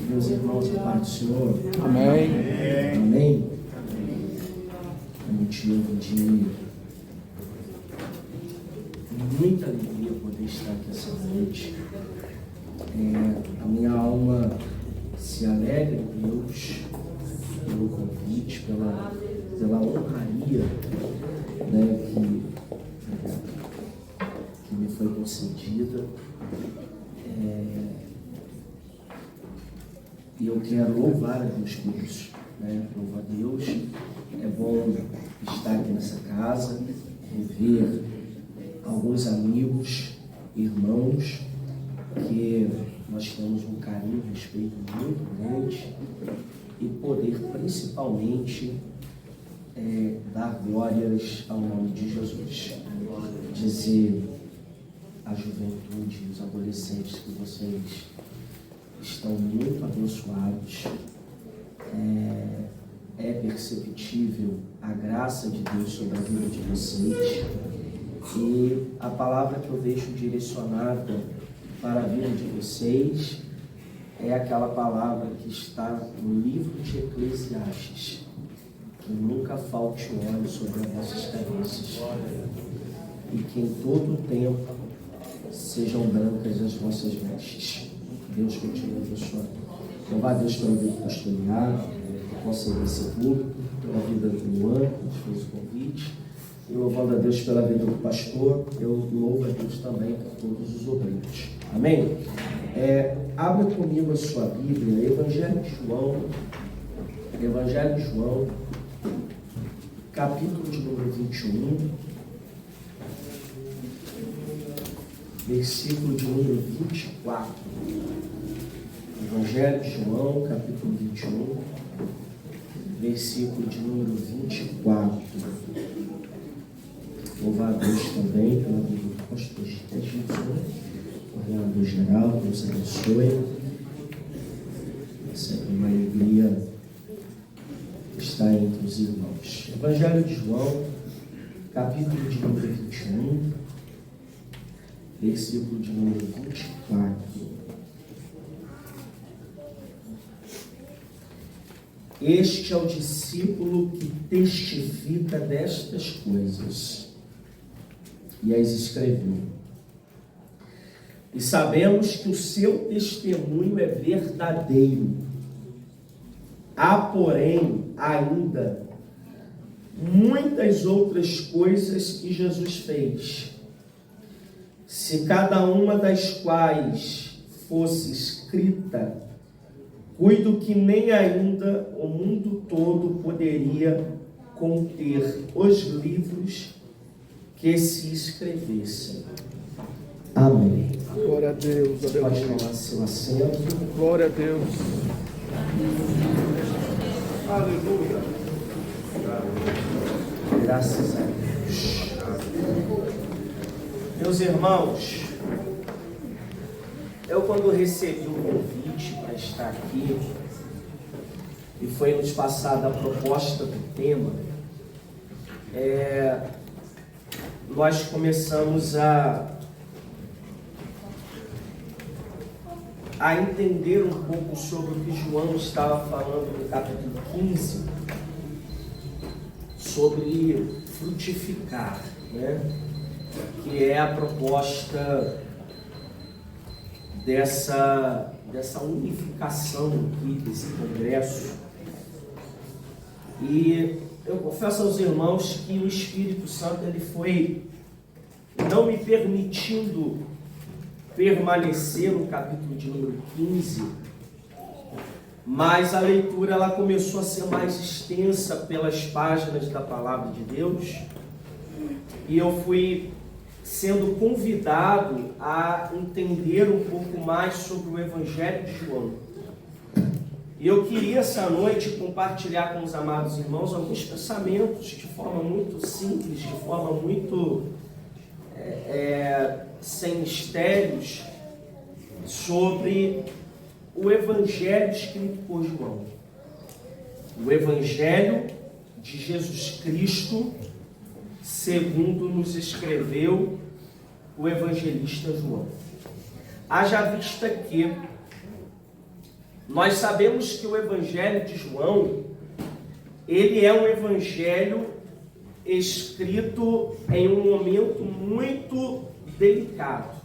Meus irmãos, a paz do Senhor. Amém. Amém. É motivo de muita alegria poder estar aqui essa noite. A minha alma se alegra em Deus pelo convite, pela honraria, né, que me foi concedida. E eu quero louvar a Deus por isso, né? Louvar a Deus. É bom estar aqui nessa casa, rever alguns amigos, irmãos, que nós temos um carinho, um respeito muito grande, e poder principalmente dar glórias ao nome de Jesus. Dizer à juventude, os adolescentes, que vocês estão muito abençoados. É perceptível a graça de Deus sobre a vida de vocês, e a palavra que eu deixo direcionada para a vida de vocês é aquela palavra que está no livro de Eclesiastes: que nunca falte óleo sobre as vossas cabeças, e que em todo o tempo sejam brancas as vossas vestes. Deus continue abençoando. Louvar a Deus pela vida do pastor Iago, por conceder esse público, pela vida do Luan, que nos fez o convite, e louvando a Deus pela vida do pastor, eu louvo a Deus também por todos os obreiros. Amém? Abra comigo a sua Bíblia, Evangelho de João, capítulo de número 21, versículo de número 24. Evangelho de João, capítulo 21, versículo de número 24. Louvar a Deus também pela vida do pastor Gilson, coordenador geral. Deus abençoe. É sempre uma alegria estar entre os irmãos. Evangelho de João, capítulo de número 21, versículo de número 24. Este é o discípulo que testifica destas coisas e as escreveu. E sabemos que o seu testemunho é verdadeiro. Há, porém, ainda muitas outras coisas que Jesus fez. Se cada uma das quais fosse escrita, cuido que nem ainda o mundo todo poderia conter os livros que se escrevessem. Amém. Glória a Deus. Pode tomar seu assento. Glória a Deus. Aleluia. Graças a Deus. Meus irmãos, eu quando recebi o convite para estar aqui, e foi nos passada a proposta do tema, nós começamos a entender um pouco sobre o que João estava falando no capítulo 15, sobre frutificar, né? Que é a proposta dessa unificação aqui, desse congresso. E eu confesso aos irmãos que o Espírito Santo ele foi não me permitindo permanecer no capítulo de número 15, mas a leitura ela começou a ser mais extensa pelas páginas da Palavra de Deus, e eu fui sendo convidado a entender um pouco mais sobre o Evangelho de João. E eu queria essa noite compartilhar com os amados irmãos alguns pensamentos de forma muito simples, de forma muito sem mistérios, sobre o Evangelho escrito por João. O Evangelho de Jesus Cristo, segundo nos escreveu o evangelista João. haja vista que nós sabemos que o Evangelho de João, ele é um evangelho escrito em um momento muito delicado,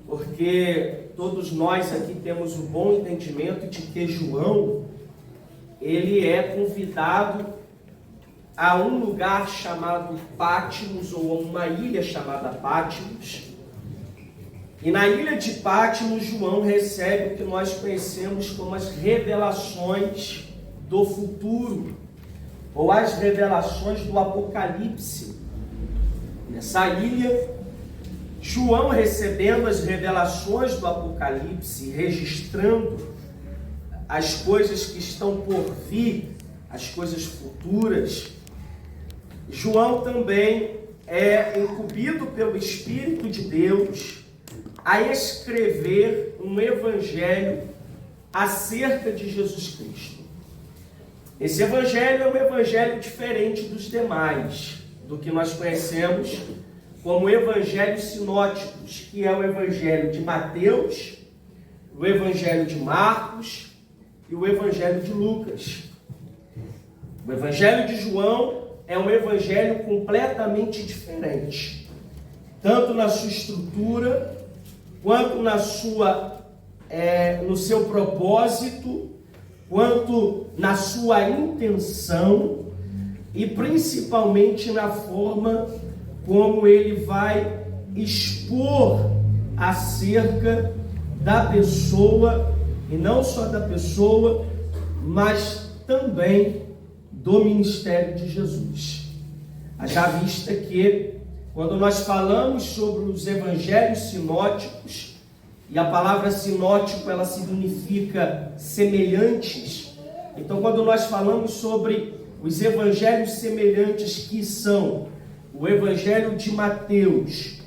porque todos nós aqui temos o bom entendimento de que João, ele é convidado a um lugar chamado Patmos, ou a uma ilha chamada Patmos, e na ilha de Patmos, João recebe o que nós conhecemos como as revelações do futuro, ou as revelações do Apocalipse. Nessa ilha, João, recebendo as revelações do Apocalipse, registrando as coisas que estão por vir, as coisas futuras, João também é incumbido pelo Espírito de Deus a escrever um evangelho acerca de Jesus Cristo. Esse evangelho é um evangelho diferente dos demais, do que nós conhecemos como evangelhos sinóticos, que é o evangelho de Mateus, o evangelho de Marcos e o evangelho de Lucas. O evangelho de João é um evangelho completamente diferente, tanto na sua estrutura, quanto no seu propósito, quanto na sua intenção e principalmente na forma como ele vai expor acerca da pessoa, e não só da pessoa, mas também do ministério de Jesus. Haja vista que, quando nós falamos sobre os evangelhos sinóticos, e a palavra sinótico, ela significa semelhantes. Então, quando nós falamos sobre os evangelhos semelhantes, que são o evangelho de Mateus,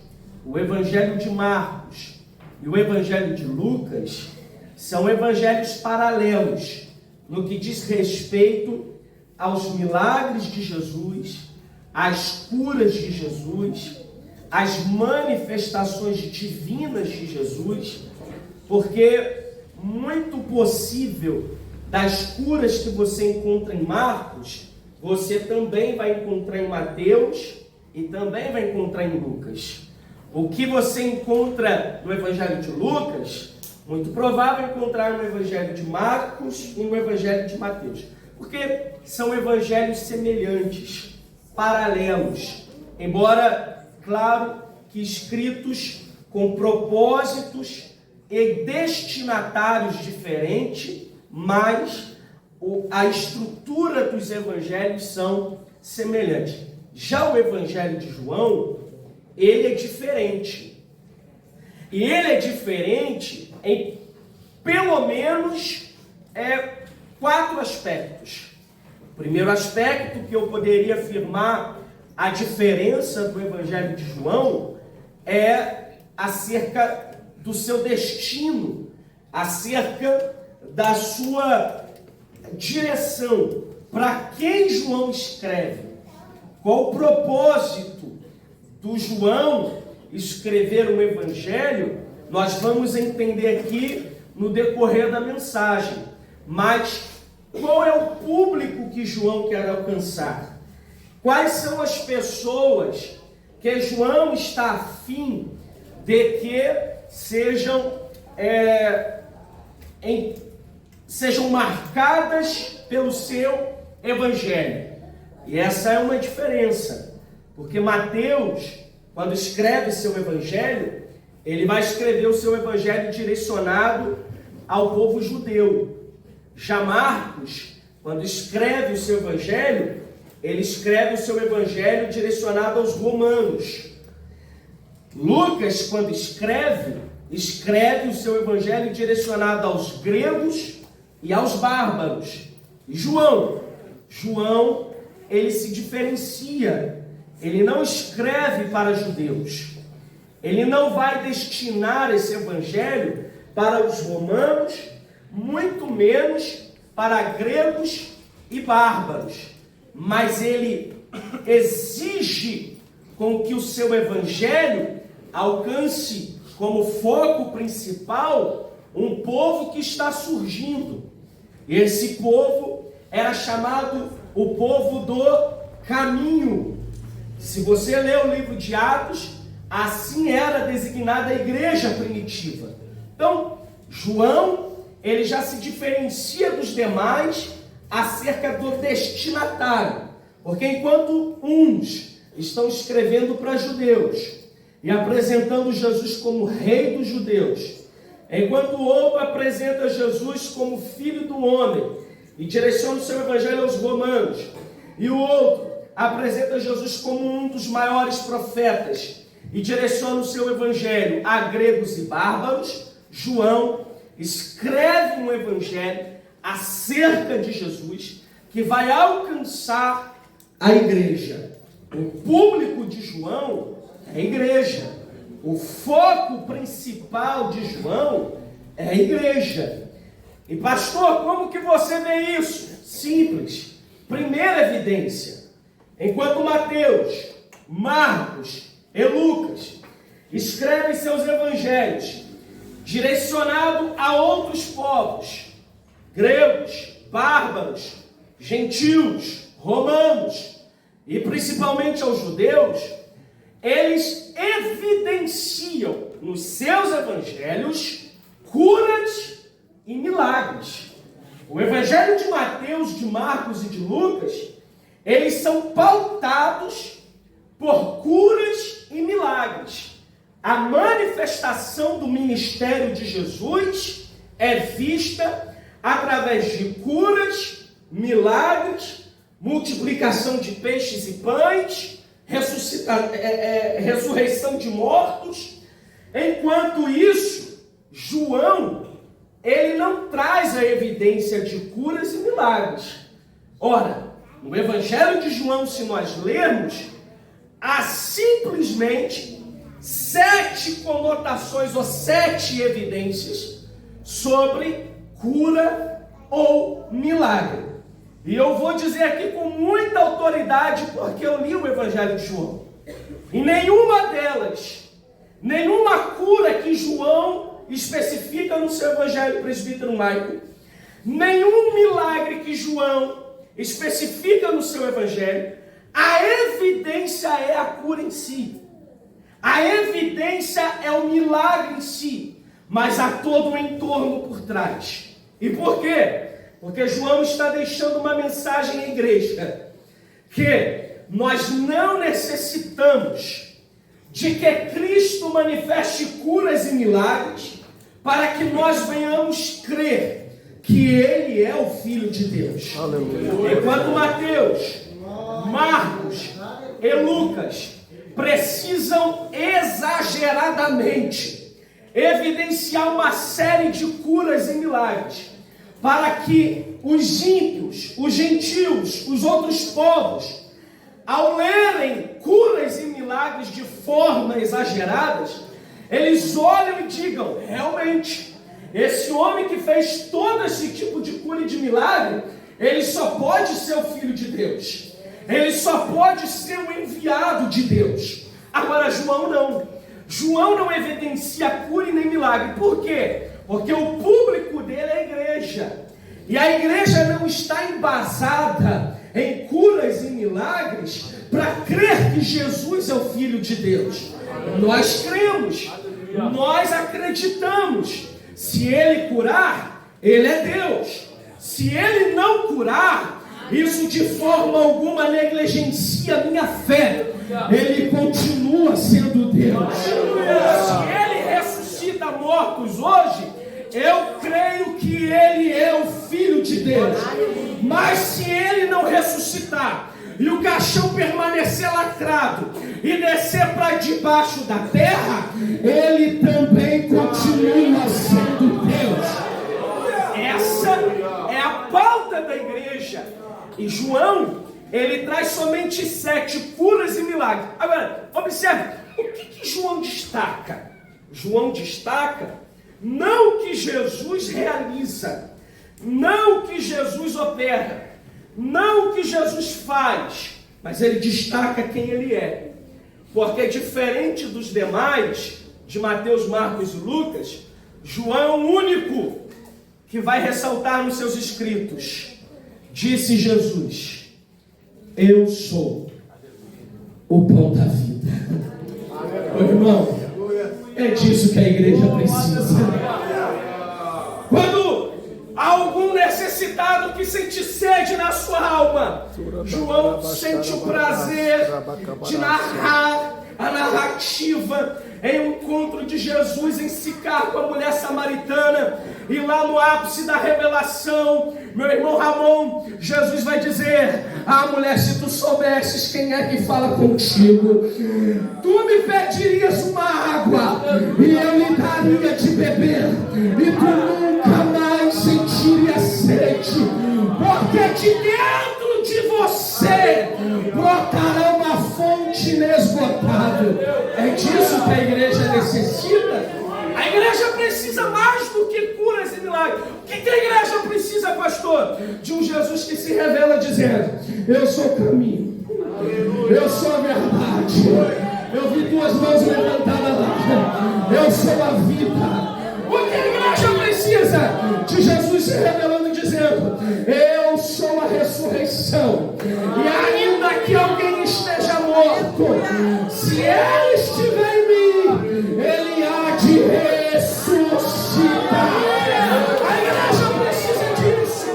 o evangelho de Marcos e o evangelho de Lucas, são evangelhos paralelos no que diz respeito aos milagres de Jesus, às curas de Jesus, as manifestações divinas de Jesus, porque muito possível das curas que você encontra em Marcos, você também vai encontrar em Mateus e também vai encontrar em Lucas. O que você encontra no Evangelho de Lucas, muito provável encontrar no Evangelho de Marcos e no Evangelho de Mateus, porque são evangelhos semelhantes, paralelos, embora, claro, que escritos com propósitos e destinatários diferentes, mas a estrutura dos evangelhos são semelhantes. Já o evangelho de João, ele é diferente. E ele é diferente em pelo menos 4 aspectos. O primeiro aspecto que eu poderia afirmar a diferença do evangelho de João é acerca do seu destino, acerca da sua direção, para quem João escreve, qual o propósito do João escrever um evangelho, nós vamos entender aqui no decorrer da mensagem. Mas qual é o público que João quer alcançar? Quais são as pessoas que João está a fim de que sejam marcadas pelo seu evangelho? E essa é uma diferença, porque Mateus, quando escreve seu evangelho, ele vai escrever o seu evangelho direcionado ao povo judeu. Já Marcos, quando escreve o seu evangelho, ele escreve o seu evangelho direcionado aos romanos. Lucas, quando escreve o seu evangelho direcionado aos gregos e aos bárbaros. E João, ele se diferencia. Ele não escreve para judeus. Ele não vai destinar esse evangelho para os romanos, muito menos para gregos e bárbaros. Mas ele exige com que o seu evangelho alcance como foco principal um povo que está surgindo. Esse povo era chamado o povo do caminho. Se você ler o livro de Atos, assim era designada a igreja primitiva. Então, João, ele já se diferencia dos demais acerca do destinatário. Porque enquanto uns estão escrevendo para judeus e apresentando Jesus como rei dos judeus, enquanto o outro apresenta Jesus como filho do homem e direciona o seu evangelho aos romanos, e o outro apresenta Jesus como um dos maiores profetas e direciona o seu evangelho a gregos e bárbaros, João escreve um evangelho acerca de Jesus que vai alcançar a igreja. O público de João é a igreja. O foco principal de João é a igreja. E pastor, como que você vê isso? Simples. Primeira evidência. Enquanto Mateus, Marcos e Lucas escrevem seus evangelhos direcionado a outros povos, gregos, bárbaros, gentios, romanos e principalmente aos judeus, eles evidenciam nos seus evangelhos curas e milagres. O evangelho de Mateus, de Marcos e de Lucas, eles são pautados por curas e milagres. A manifestação do ministério de Jesus é vista através de curas, milagres, multiplicação de peixes e pães, ressurreição de mortos. Enquanto isso, João, ele não traz a evidência de curas e milagres. Ora, no Evangelho de João, se nós lermos, há simplesmente 7 conotações ou 7 evidências sobre cura ou milagre. E eu vou dizer aqui com muita autoridade, porque eu li o Evangelho de João. Em nenhuma delas, nenhuma cura que João especifica no seu Evangelho, presbítero Michael, nenhum milagre que João especifica no seu Evangelho, a evidência é a cura em si. A evidência é o milagre em si, mas há todo um entorno por trás. E por quê? Porque João está deixando uma mensagem à igreja, que nós não necessitamos de que Cristo manifeste curas e milagres para que nós venhamos crer que Ele é o Filho de Deus. Aleluia. Enquanto Mateus, Marcos e Lucas precisam exageradamente evidenciar uma série de curas e milagres para que os ímpios, os gentios, os outros povos, ao lerem curas e milagres de forma exageradas, eles olham e digam: realmente, esse homem que fez todo esse tipo de cura e de milagre, ele só pode ser o Filho de Deus. Ele só pode ser o enviado de Deus. Agora, João não. João não evidencia cura e nem milagre. Por quê? Porque o público dele é a igreja. E a igreja não está embasada em curas e milagres para crer que Jesus é o Filho de Deus. Nós cremos, nós acreditamos. Se Ele curar, Ele é Deus. Se Ele não curar, isso de forma alguma negligencia a minha fé. Ele continua sendo Deus. Se Ele ressuscita mortos hoje, eu creio que Ele é o Filho de Deus. Mas se Ele não ressuscitar e o caixão permanecer lacrado e descer para debaixo da terra, Ele também continua sendo Deus. Essa é a pauta da igreja. E João, ele traz somente 7 curas e milagres. Agora, observe, o que João destaca? João destaca não o que Jesus realiza, não o que Jesus opera, não o que Jesus faz, mas ele destaca quem ele é. Porque diferente dos demais, de Mateus, Marcos e Lucas, João é o único que vai ressaltar nos seus escritos. Disse Jesus: eu sou o pão da vida. Meu irmão, é disso que a igreja precisa. Quando há algum necessitado que sente sede na sua alma, João sente o prazer de narrar a narrativa em um encontro de Jesus em Sicar com a mulher samaritana. E lá no ápice da revelação, meu irmão Ramon, Jesus vai dizer: ah, mulher, se tu soubesses quem é que fala contigo, tu me pedirias uma água e eu lhe daria de beber, e tu nunca mais sentirias sede, porque de dentro de você brotará uma fonte inesgotável. É disso que a igreja necessita. A igreja precisa mais do que curas e milagres. O que a igreja precisa, pastor? De um Jesus que se revela dizendo: eu sou o caminho, eu sou a verdade. Eu vi duas mãos levantadas lá. Eu sou a vida. O que a igreja precisa? De Jesus se revelando dizendo: eu sou a ressurreição. E ainda que alguém esteja morto, se ele estiver em mim, ele há de ressuscitar. A igreja precisa disso.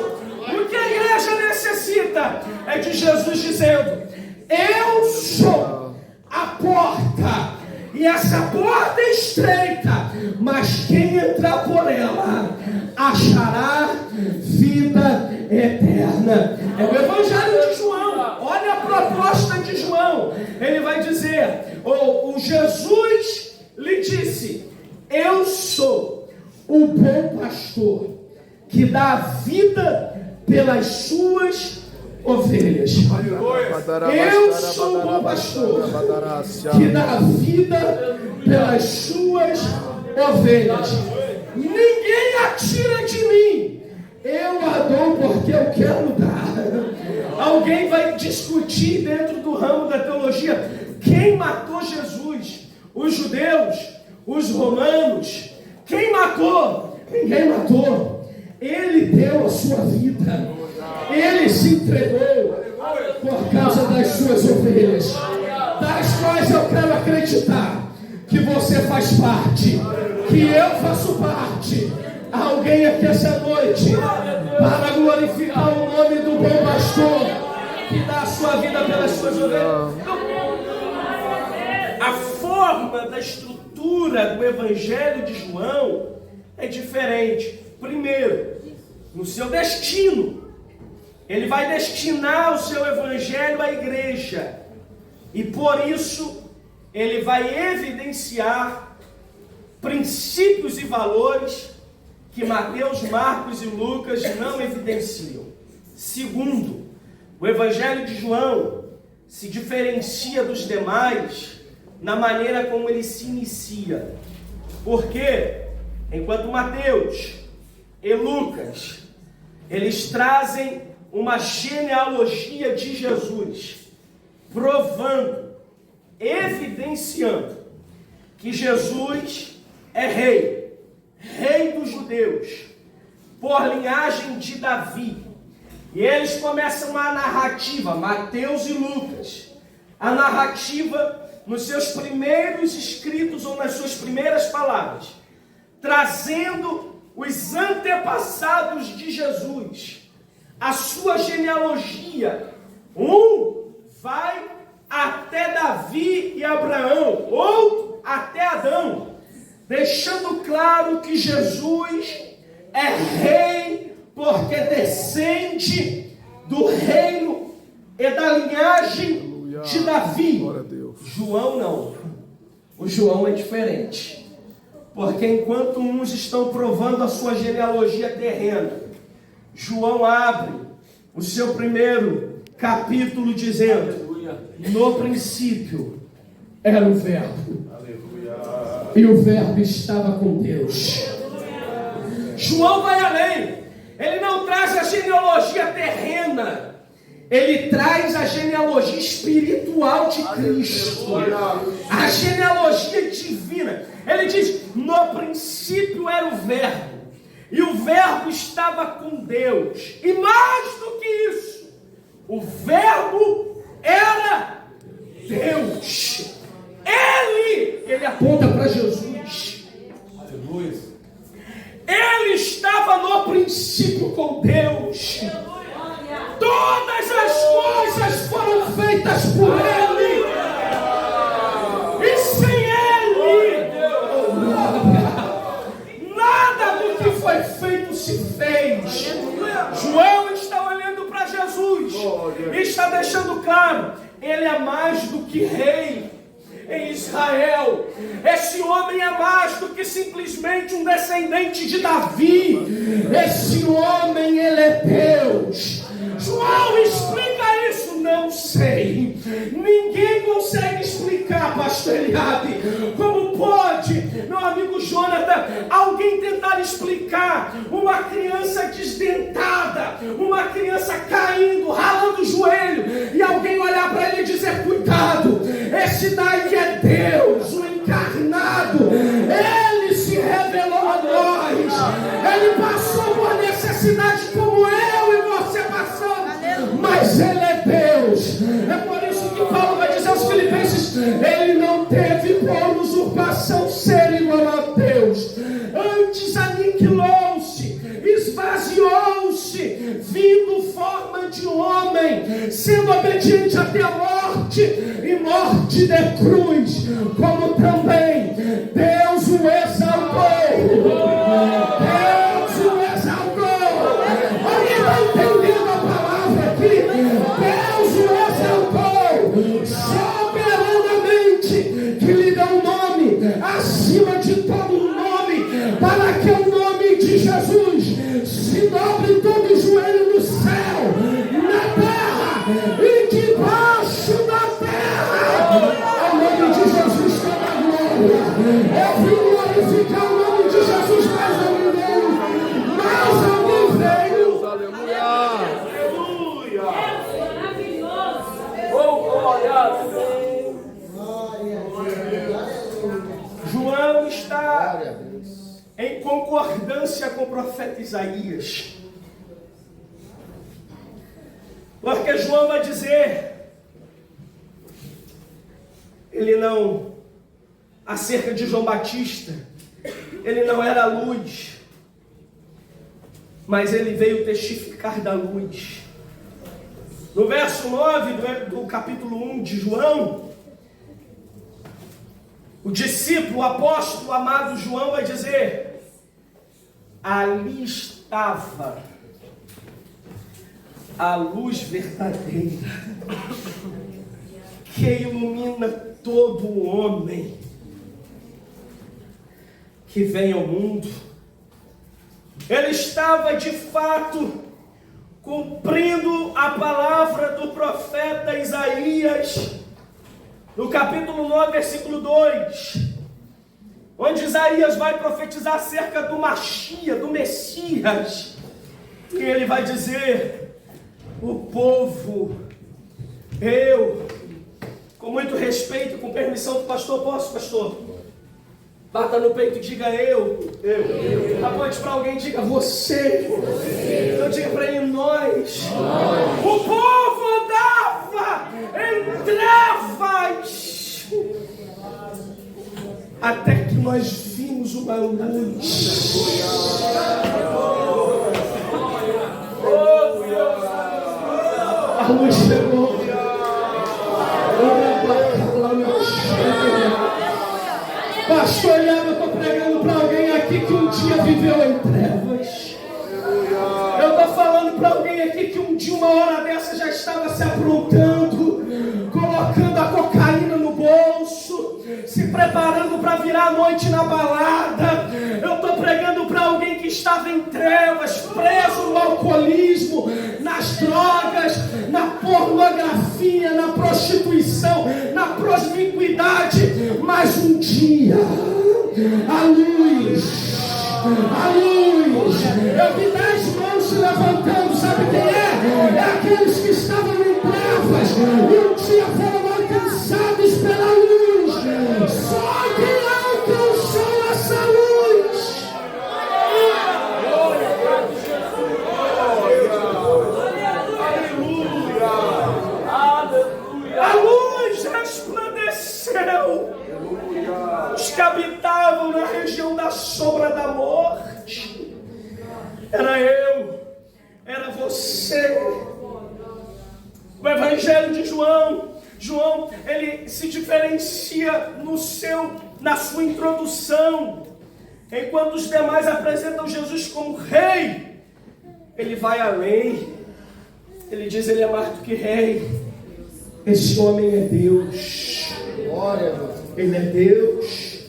O que a igreja necessita é de Jesus dizendo: eu sou a porta. E essa porta é estreita, mas quem entrar por ela achará vida eterna. É o Evangelho de João. Olha a proposta de João. Ele vai dizer: o Jesus lhe disse: eu sou o bom pastor que dá vida pelas suas ovelhas. Eu sou o bom pastor que dá vida pelas suas ovelhas. Ninguém atira de mim, eu a dou porque eu quero dar. Alguém vai discutir dentro do ramo da teologia quem matou Jesus: os judeus, os romanos. Quem matou? Ninguém matou. Ele deu a sua vida. Ele se entregou por causa das suas ovelhas, das quais eu quero acreditar que você faz parte, que eu faço parte. Alguém aqui essa noite para glorificar o nome do bom pastor que dá a sua vida pelas suas ovelhas. A forma da estrutura do Evangelho de João é diferente. Primeiro, no seu destino. Ele vai destinar o seu evangelho à igreja. E por isso, ele vai evidenciar princípios e valores que Mateus, Marcos e Lucas não evidenciam. Segundo, o evangelho de João se diferencia dos demais na maneira como ele se inicia. Porque, enquanto Mateus e Lucas, eles trazem uma genealogia de Jesus, provando, evidenciando que Jesus é rei dos judeus, por linhagem de Davi. E eles começam a narrativa, Mateus e Lucas, a narrativa nos seus primeiros escritos ou nas suas primeiras palavras, trazendo os antepassados de Jesus, a sua genealogia. Um vai até Davi e Abraão, outro até Adão, deixando claro que Jesus é rei porque descende do reino e da linhagem de Davi. João não. O João é diferente. Porque enquanto uns estão provando a sua genealogia terrena, João abre o seu primeiro capítulo dizendo: no princípio era o Verbo, e o Verbo estava com Deus. João vai além. Ele não traz a genealogia terrena. ele traz a genealogia espiritual de Cristo, a genealogia divina. Ele diz: no princípio era o Verbo, e o Verbo estava com Deus. E mais do que isso, o Verbo era Deus. Ele aponta para Jesus. Aleluia. Ele estava no princípio com Deus. Todas as coisas foram feitas por Ele. E sem Ele, nada do que foi feito se fez. João está olhando para Jesus e está deixando claro: Ele é mais do que rei em Israel. Esse homem é mais do que simplesmente um descendente de Davi. Esse homem, ele é Deus. João, explica isso. Não sei. Ninguém consegue explicar, pastor Eliabe. Como pode, meu amigo Jonathan, alguém tentar explicar uma criança desdentada, uma criança caindo, ralando o joelho, e alguém olhar para ele e dizer: cuidado, esse daí é Deus, o encarnado. Ele se revelou a nós. Ele passou por necessidade como eu e você passou, mas Ele é Deus. É por isso que Paulo vai dizer aos Filipenses: Ele não teve por usurpação ser igual a Deus, antes aniquilou-se, esvaziou-se, vindo forma de homem, sendo obediente até a morte, e morte de cruz. Como também Deus o exaltou. Deus o exaltou. Alguém está entendendo a palavra aqui? Deus o exaltou soberanamente, que lhe deu um nome acima de todo nome, para que o nome de Jesus se dobre todo o joelho no céu, na terra e debaixo da terra. Ao nome de Jesus toda a glória. Eu vim glorificar o nome de Jesus, mas alguém veio. Aleluia. João está em concordância com o profeta Isaías, porque João vai dizer, ele não, acerca de João Batista, ele não era luz, mas ele veio testificar da luz. No verso 9 do capítulo 1 de João, o discípulo, o apóstolo, o amado João vai dizer: ali estava a luz verdadeira, que ilumina todo o homem que vem ao mundo. Ele estava de fato cumprindo a palavra do profeta Isaías, no capítulo 9, versículo 2, onde Isaías vai profetizar acerca do Machia, do Messias, e ele vai dizer: o povo, eu, com muito respeito, com permissão do pastor, posso, pastor? Bata no peito e diga eu. Aponte para alguém e diga você. Então diga para ele: nós. O povo andava em trevas, até que nós vimos uma luz. A luz chegou. Pastor Eliabe, eu estou pregando para alguém aqui que um dia viveu em trevas. Eu estou falando para alguém aqui que um dia, uma hora dessa, já estava se aprontando, colocando a cocaína no bolso, se preparando para virar a noite na balada. Eu estou pregando para alguém que estava em trevas, preso no alcoolismo, nas drogas, na pornografia, na prostituição, na promiscuidade. Mas um dia, a luz, eu vi 10 mãos se levantando. Sabe quem é? É aqueles que estavam no e um dia foram alcançados pela luz. Só quem alcançou essa luz. A luz resplandeceu. Os que habitavam na região da sombra da morte. Era eu, era você. O Evangelho de João, ele se diferencia na sua introdução. Enquanto os demais apresentam Jesus como rei, ele vai além. Ele diz, ele é mais do que rei. Esse homem é Deus. Glória a Deus. Ele é Deus.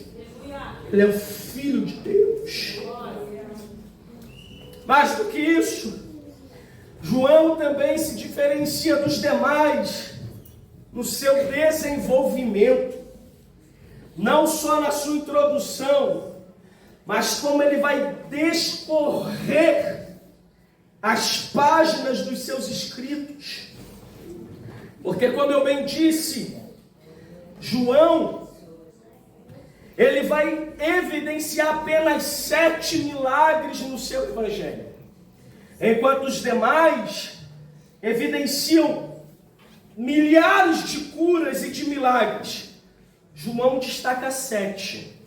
Ele é o Filho de Deus. Mais do que isso, João também se diferencia dos demais no seu desenvolvimento. Não só na sua introdução, mas como ele vai descorrer as páginas dos seus escritos. Porque, como eu bem disse, João, ele vai evidenciar apenas 7 milagres no seu evangelho, enquanto os demais evidenciam milhares de curas e de milagres. João destaca 7.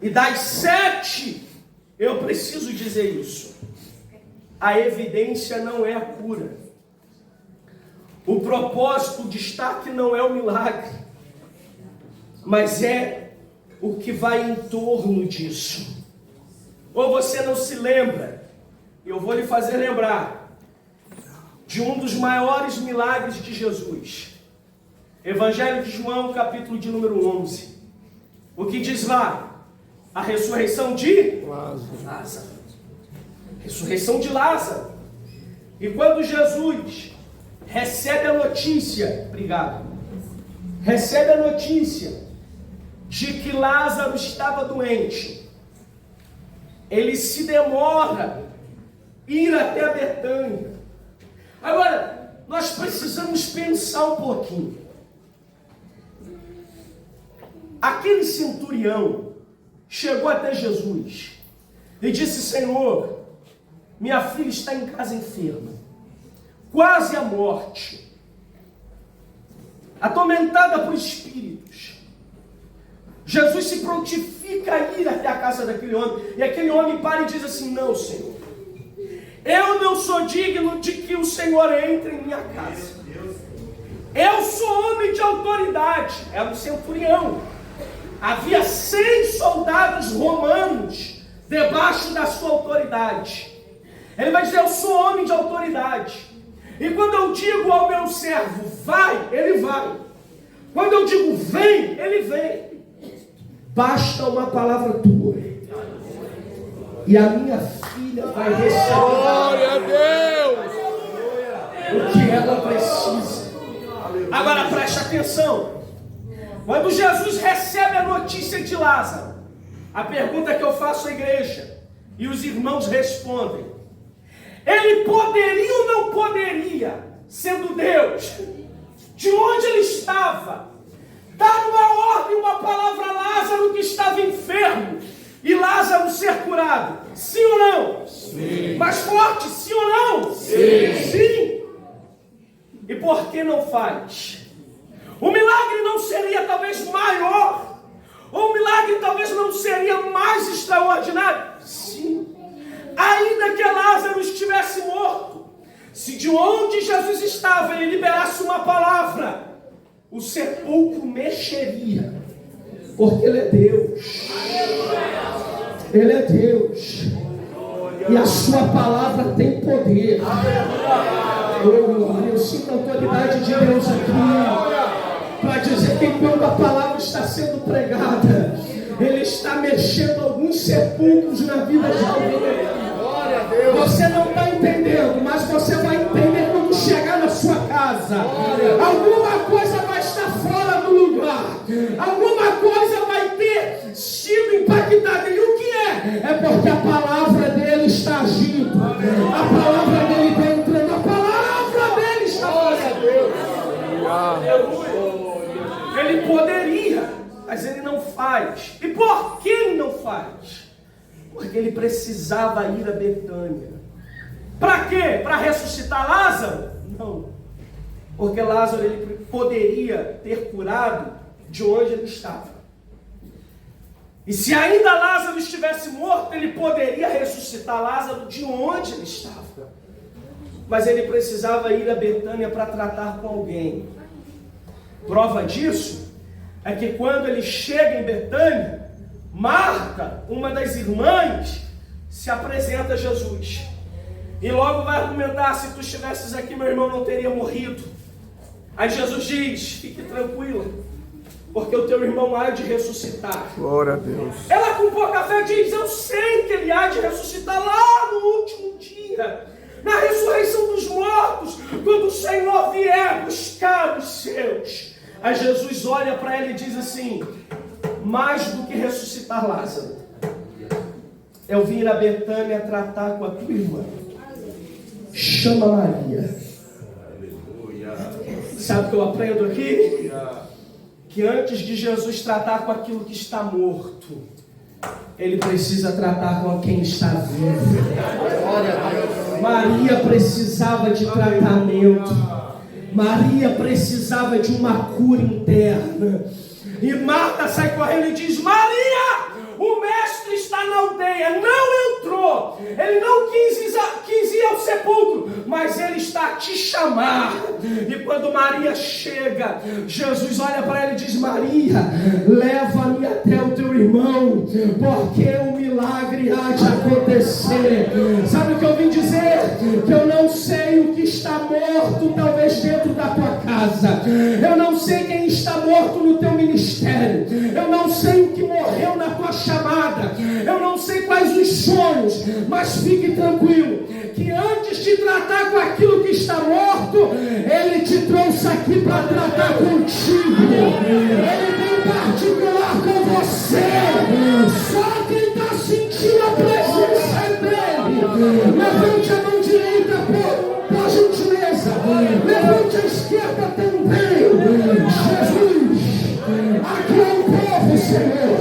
E das 7, eu preciso dizer isso: a evidência não é a cura. O propósito, o destaque não é o milagre, mas é o que vai em torno disso. Ou você não se lembra, eu vou lhe fazer lembrar de um dos maiores milagres de Jesus. Evangelho de João, capítulo de número 11. O que diz lá? A ressurreição de Lázaro. Ressurreição de Lázaro. E quando Jesus recebe a notícia, recebe a notícia de que Lázaro estava doente, ele se demora ir até a Betânia. Agora, nós precisamos pensar um pouquinho. Aquele centurião chegou até Jesus e disse: Senhor, minha filha está em casa enferma, quase à morte, atormentada por espíritos. Jesus se prontifica a ir até a casa daquele homem, e aquele homem para e diz assim: não, Senhor, eu não sou digno de que o Senhor entre em minha casa. Eu sou homem de autoridade. Era um centurião. Havia 100 soldados romanos debaixo da sua autoridade. Ele vai dizer: eu sou homem de autoridade. E quando eu digo ao meu servo, vai, ele vai. Quando eu digo vem, ele vem. Basta uma palavra tua, e a minha filha vai receber. Glória a Deus. O que ela precisa. Agora preste atenção. Quando Jesus recebe a notícia de Lázaro, a pergunta que eu faço à igreja, e os irmãos respondem: ele poderia ou não poderia, sendo Deus, de onde ele estava, dar uma ordem, uma palavra a Lázaro que estava enfermo, e Lázaro ser curado? Sim ou não? Sim. Mais forte, sim ou não? Sim. Sim. E por que não faz? O milagre não seria talvez maior? Ou o milagre talvez não seria mais extraordinário? Sim. Ainda que Lázaro estivesse morto, se de onde Jesus estava ele liberasse uma palavra, o sepulcro mexeria, porque ele é Deus. Ele é Deus, e a sua palavra tem poder. Eu sinto a autoridade de Deus aqui para dizer que enquanto a palavra está sendo pregada, ele está mexendo alguns sepulcros na vida de alguém. Você não está entendendo, mas você vai entender quando chegar na sua casa. Alguma coisa vai estar fora do lugar, alguma coisa vai ter sido impactada. E o que é? É porque a palavra dele está agindo, a palavra dele está entrando, a palavra dele está fazendo. poderia, mas ele não faz. E por que ele não faz? Porque ele precisava ir a Betânia. Para quê? Para ressuscitar Lázaro? Não. Porque Lázaro ele poderia ter curado de onde ele estava. E se ainda Lázaro estivesse morto, ele poderia ressuscitar Lázaro de onde ele estava. Mas ele precisava ir a Betânia para tratar com alguém. Prova disso é que quando ele chega em Betânia, Marta, uma das irmãs, se apresenta a Jesus. E logo vai argumentar: se tu estivesses aqui, meu irmão não teria morrido. Aí Jesus diz: fique tranquila, porque o teu irmão há de ressuscitar. Glória a Deus. Ela com pouca fé diz: eu sei que ele há de ressuscitar lá no último dia, na ressurreição dos mortos, quando o Senhor vier buscar os seus. Aí Jesus olha para ela e diz assim: mais do que ressuscitar Lázaro, eu vim a Betânia tratar com a tua irmã. Chama Maria. Sabe o que eu aprendo aqui? Que antes de Jesus tratar com aquilo que está morto, ele precisa tratar com quem está vivo. Maria precisava de tratamento. Maria precisava de uma cura interna. E Marta sai correndo e diz: Maria, o mestre está na aldeia, não entrou. Ele não quis ir ao sepulcro, mas ele está a te chamar. E quando Maria chega, Jesus olha para ela e diz: Maria, leva-me até o teu irmão, porque o milagre há de acontecer. Sabe o que eu vim dizer? Que eu não sei o que está morto, talvez dentro da tua casa. Eu não sei quem está morto no teu ministério. Eu não sei o que morreu na tua chamada. Eu não sei quais os sonhos, mas fique tranquilo, que antes de tratar com aquilo que está morto, ele te trouxe aqui para tratar contigo. Ele tem particular com você. Só quem está sentindo a presença dele, levante a mão direita por gentileza, levante a esquerda também. Jesus, aqui é um povo, Senhor,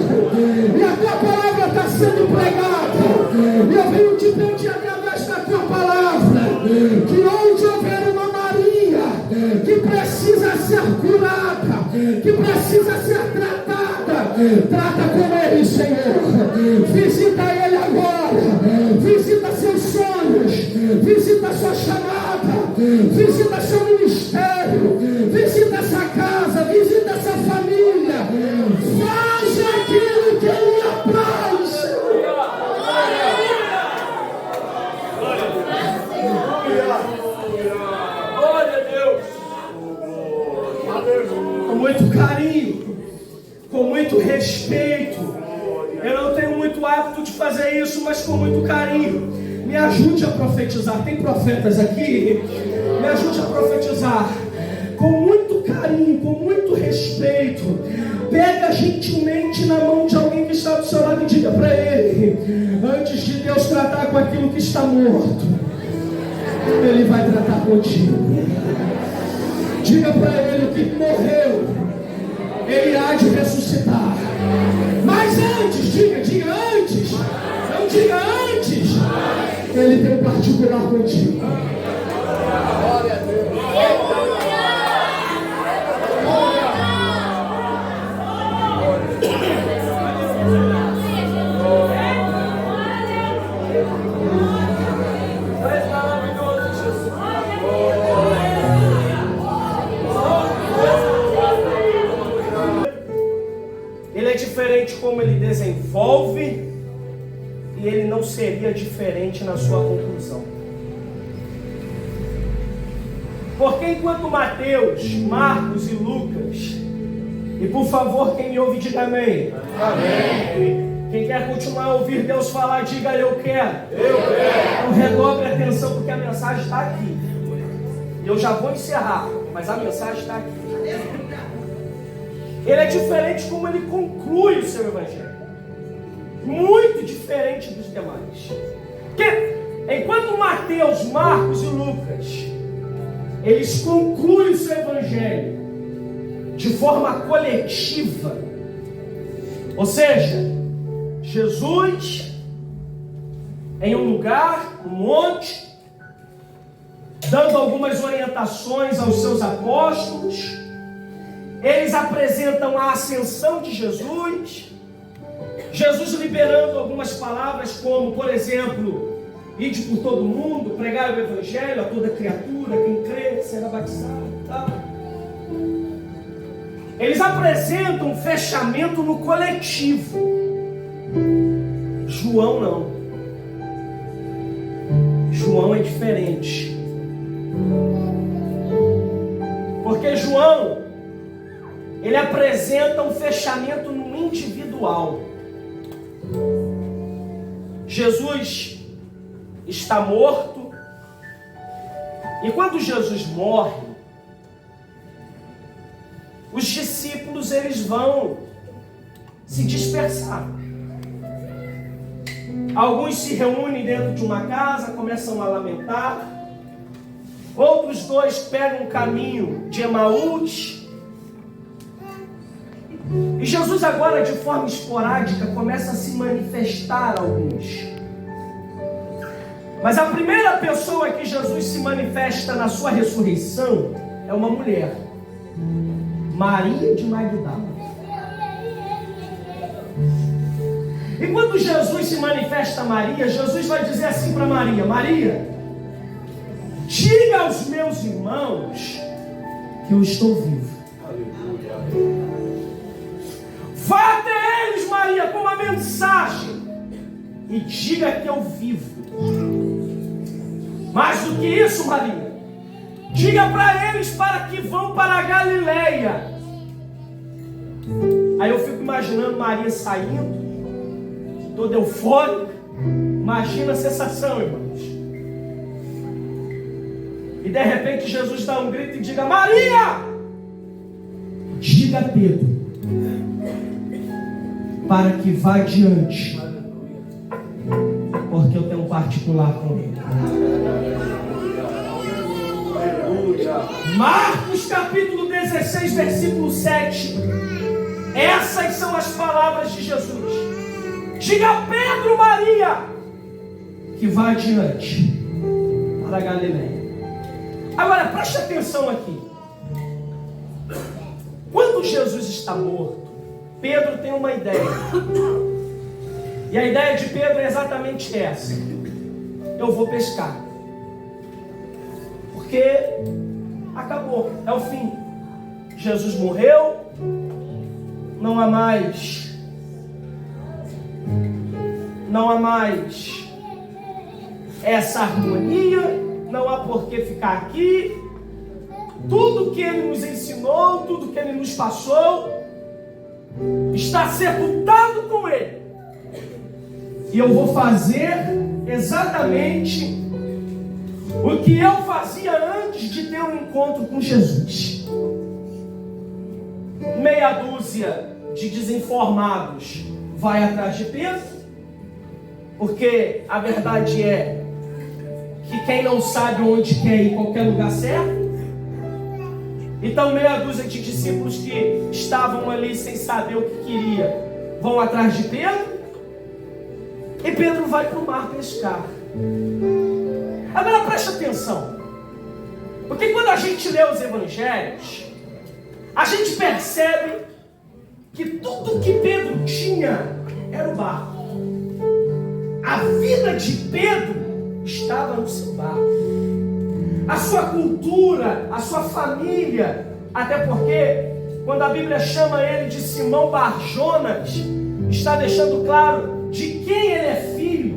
e a tua palavra está sendo pregada. Eu venho te pedir através da tua palavra, que onde houver uma Maria que precisa ser curada, que precisa ser tratada, trata com ele, Senhor. Visita ele agora, visita seus sonhos, visita sua chamada, visita seu ministério, visita essa casa, visita essa família. Faz aquilo que ele apraz, Senhor. Glória a Deus. Com muito carinho, com muito respeito. Eu não tenho muito hábito de fazer isso, mas com muito carinho. Me ajude a profetizar. Tem profetas aqui? Me ajude a profetizar. Com muito carinho, com muito respeito. Pega gentilmente na mão de alguém que está do seu lado e diga para ele: antes de Deus tratar com aquilo que está morto, ele vai tratar contigo. Diga para ele que morreu, ele há de ressuscitar. Mas antes, diga antes. Não diga antes. Ele tem um particular contigo. Glória a Deus. Ele é diferente como ele desenvolve, e ele não seria diferente na sua conclusão. Porque enquanto Mateus, Marcos e Lucas, e por favor, quem me ouve, diga amém. Amém. Quem quer continuar a ouvir Deus falar, diga eu quero. Eu quero. Então redobre a atenção, porque a mensagem está aqui. Eu já vou encerrar, mas a mensagem está aqui. Ele é diferente como ele conclui o seu evangelho. Muito diferente dos demais. Porque enquanto Mateus, Marcos e Lucas, eles concluem o seu evangelho de forma coletiva. Ou seja, Jesus em um lugar, um monte, dando algumas orientações aos seus apóstolos. Eles apresentam a ascensão de Jesus. Jesus liberando algumas palavras como, por exemplo, ide por todo mundo, pregai o evangelho a toda criatura, quem crê será batizado, tá? Eles apresentam um fechamento no coletivo. João não. João é diferente. Porque João, ele apresenta um fechamento no individual. Jesus está morto, e quando Jesus morre, os discípulos eles vão se dispersar. Alguns se reúnem dentro de uma casa, começam a lamentar. Outros dois pegam o caminho de Emaús. E Jesus agora, de forma esporádica, começa a se manifestar a alguns. Mas a primeira pessoa que Jesus se manifesta na sua ressurreição é uma mulher, Maria de Magdala. E quando Jesus se manifesta a Maria, Jesus vai dizer assim para Maria: Maria, diga aos meus irmãos que eu estou vivo. Vá até eles, Maria, com uma mensagem e diga que eu vivo. Mais do que isso, Maria, diga para eles para que vão para a Galileia. Aí eu fico imaginando Maria saindo, toda eufórica. Imagina a sensação, irmãos. E de repente Jesus dá um grito e diga: Maria, diga a Pedro para que vá adiante, porque eu tenho um particular com ele. Marcos capítulo 16, versículo 7. Essas são as palavras de Jesus. Diga a Pedro, Maria, que vá adiante para a Galileia. Agora, preste atenção aqui. Quando Jesus está morto, Pedro tem uma ideia. E a ideia de Pedro é exatamente essa: eu vou pescar. Porque acabou, é o fim. Jesus morreu, não há mais essa harmonia, não há por que ficar aqui. Tudo que ele nos ensinou, tudo que ele nos passou, está sepultado com ele. E eu vou fazer exatamente o que eu fazia antes de ter um encontro com Jesus. Meia dúzia de desinformados vai atrás de Pedro, porque a verdade é que quem não sabe onde quer ir, qualquer lugar serve. Então meia dúzia de discípulos que estavam ali sem saber o que queria vão atrás de Pedro, e Pedro vai para o mar pescar. Agora preste atenção, porque quando a gente lê os evangelhos, a gente percebe que tudo que Pedro tinha era o barco. A vida de Pedro estava no seu barco. A sua cultura, a sua família, até porque quando a Bíblia chama ele de Simão Barjonas, está deixando claro de quem ele é filho.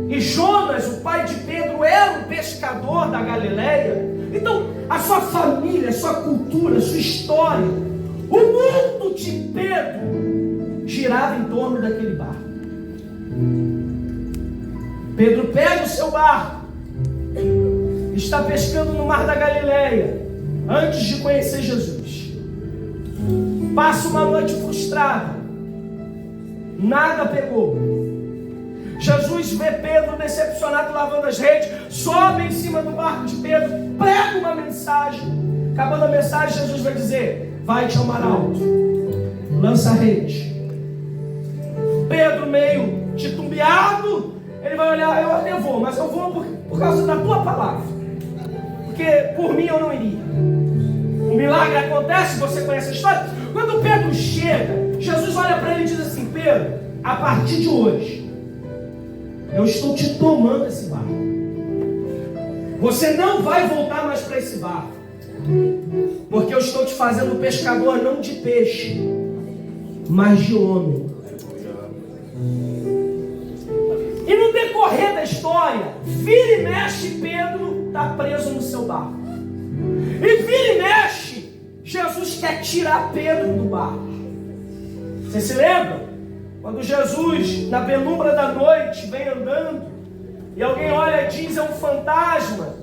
E Jonas, o pai de Pedro, era um pescador da Galileia. Então, a sua família, a sua cultura, a sua história, o mundo de Pedro girava em torno daquele barco. Pedro pega o seu barco, está pescando no mar da Galileia, antes de conhecer Jesus. Passa uma noite frustrada, nada pegou. Jesus vê Pedro decepcionado lavando as redes, sobe em cima do barco de Pedro, prega uma mensagem. Acabando a mensagem, Jesus vai dizer: vai-te ao mar alto, lança a rede. Pedro, meio titubeado, ele vai olhar, eu até vou, mas eu vou por causa da tua palavra, porque por mim eu não iria. O milagre acontece, você conhece a história. Quando Pedro chega, Jesus olha para ele e diz assim: Pedro, a partir de hoje, eu estou te tomando esse barco. Você não vai voltar mais para esse barco, porque eu estou te fazendo pescador não de peixe, mas de homem. E no decorrer da história, vira e mexe, Pedro está preso no seu barco. E vira e mexe, Jesus quer tirar Pedro do barco. Você se lembra? Quando Jesus, na penumbra da noite, vem andando, e alguém olha e diz: é um fantasma.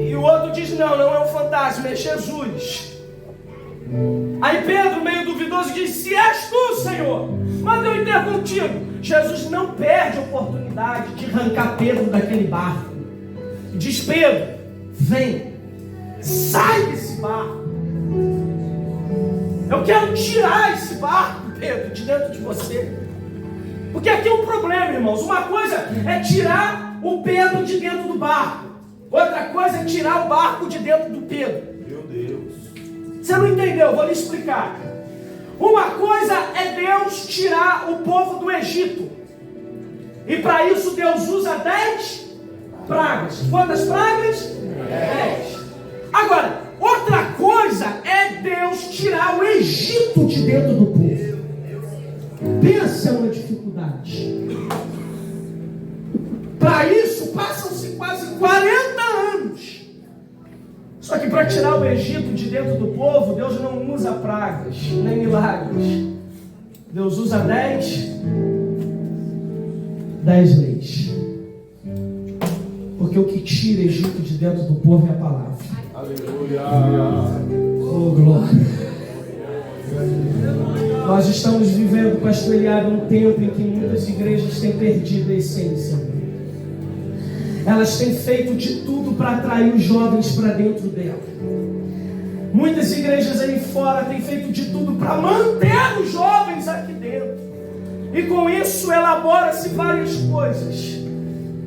E o outro diz: não é um fantasma, é Jesus. Aí Pedro, meio duvidoso, diz: se és tu, Senhor, manda eu ir ter contigo. Jesus não perde a oportunidade de arrancar Pedro daquele barco. Diz: Pedro, vem, sai desse barco. Eu quero tirar esse barco, Pedro, de dentro de você. Porque aqui é um problema, irmãos. Uma coisa é tirar o Pedro de dentro do barco, outra coisa é tirar o barco de dentro do Pedro. Meu Deus. Você não entendeu? Vou lhe explicar. Uma coisa é Deus tirar o povo do Egito, e para isso Deus usa 10 pragas. Quantas pragas? 10. Agora, outra coisa é Deus tirar o Egito de dentro do povo. Pensa numa dificuldade. Para isso passam-se quase 40 anos. Só que para tirar o Egito de dentro do povo, Deus não usa pragas, nem milagres. Deus usa 10 leis. Porque o que tira o Egito de dentro do povo é a palavra. Aleluia. Oh, glória. Nós estamos vivendo, pastor Eliabe, um tempo em que muitas igrejas têm perdido a essência. Elas têm feito de tudo para atrair os jovens para dentro dela. Muitas igrejas aí fora têm feito de tudo para manter os jovens aqui dentro. E com isso elabora-se várias coisas.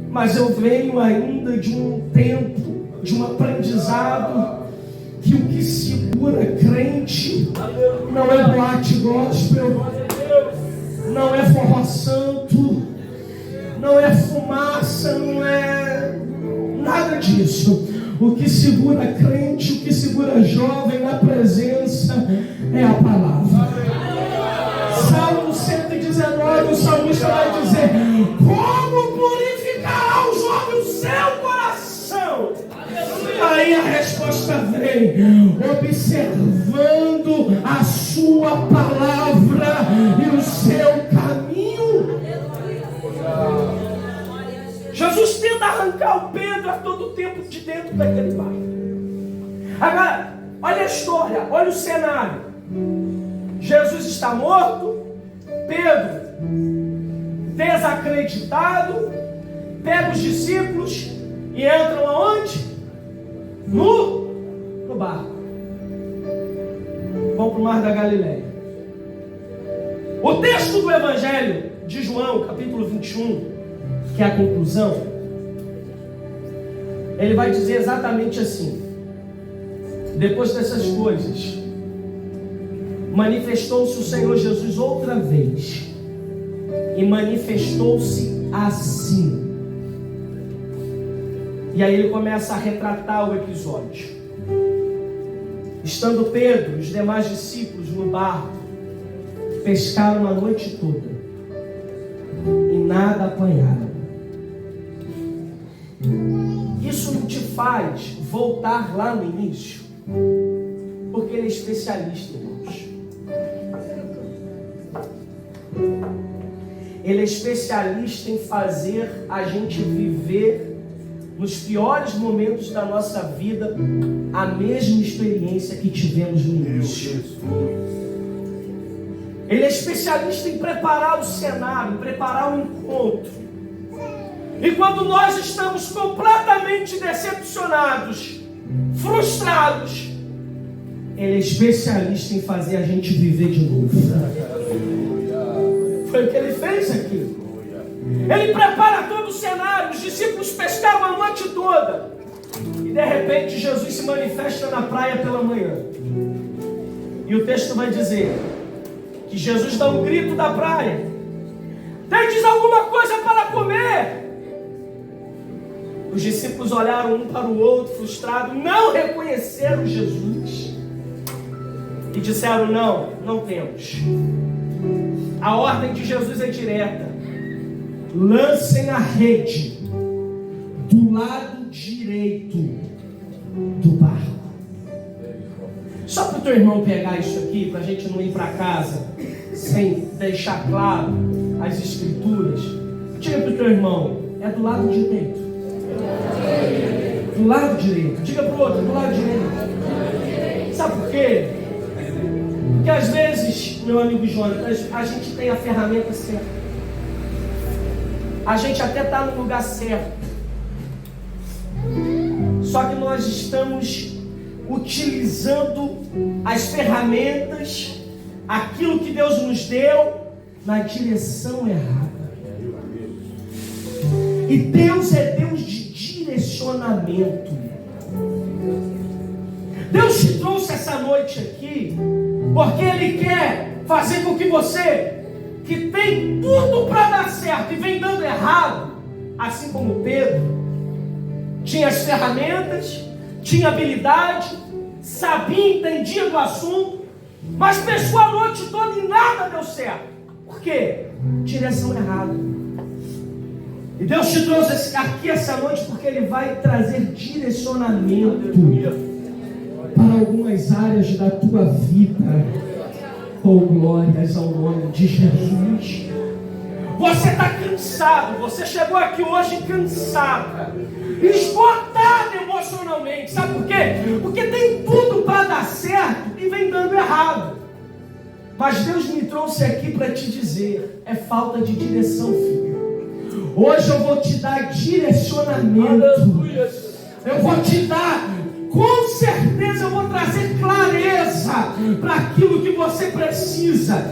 Mas eu venho ainda de um tempo, de um aprendizado, que o que segura crente não é boate gospel, não é forró santo, não é fumaça, não é nada disso. O que segura crente, o que segura jovem na presença é a palavra. Salmo 119, o salmista vai dizer: como purificará o jovem o seu coração? Aí a resposta vem: observando a sua palavra e o seu caminho. Jesus tenta arrancar o Pedro a todo tempo de dentro daquele barco. Agora, olha a história, olha o cenário. Jesus está morto, Pedro desacreditado, pega os discípulos e entram aonde? No barco. Vão para o mar da Galileia. O texto do Evangelho de João, capítulo 21, que é a conclusão, ele vai dizer exatamente assim: depois dessas coisas, manifestou-se o Senhor Jesus outra vez, e manifestou-se assim. E aí ele começa a retratar o episódio. Estando Pedro e os demais discípulos no barco, pescaram a noite toda e nada apanharam. Isso não te faz voltar lá no início? Porque ele é especialista, irmãos. Ele é especialista em fazer a gente viver nos piores momentos da nossa vida a mesma experiência que tivemos no início. Ele é especialista em preparar o cenário, em preparar o encontro. E quando nós estamos completamente decepcionados, frustrados, Ele é especialista em fazer a gente viver de novo. Foi o que ele fez aqui. Ele prepara todo o cenário. Os discípulos pescaram a noite toda. E de repente Jesus se manifesta na praia pela manhã. E o texto vai dizer que Jesus dá um grito da praia: tendes alguma coisa para comer? Os discípulos olharam um para o outro, frustrados, não reconheceram Jesus. E disseram: não temos. A ordem de Jesus é direta: lancem a rede do lado direito do barco. Só para o teu irmão pegar isso aqui, para a gente não ir para casa sem deixar claro as escrituras. Diga para o teu irmão: é do lado direito. Do lado direito. Diga para o outro: do lado direito. Sabe por quê? Porque às vezes, meu amigo Jonas, a gente tem a ferramenta certa. A gente até está no lugar certo. Só que nós estamos utilizando as ferramentas, aquilo que Deus nos deu, na direção errada. E Deus é Deus de direcionamento. Deus te trouxe essa noite aqui porque Ele quer fazer com que você, que tem tudo para dar certo e vem dando errado, assim como Pedro tinha as ferramentas, tinha habilidade, sabia, entendia do assunto, mas pescou a noite toda e nada deu certo. Por quê? Direção errada. E Deus te trouxe aqui essa noite porque Ele vai trazer direcionamento para algumas áreas da tua vida. Oh, glórias ao nome de Jesus. Você está cansado, você chegou aqui hoje cansado, esgotado emocionalmente. Sabe por quê? Porque tem tudo para dar certo e vem dando errado. Mas Deus me trouxe aqui para te dizer: é falta de direção, filho. Hoje eu vou te dar direcionamento. Eu vou te dar, com certeza eu vou trazer clareza para aquilo que você precisa.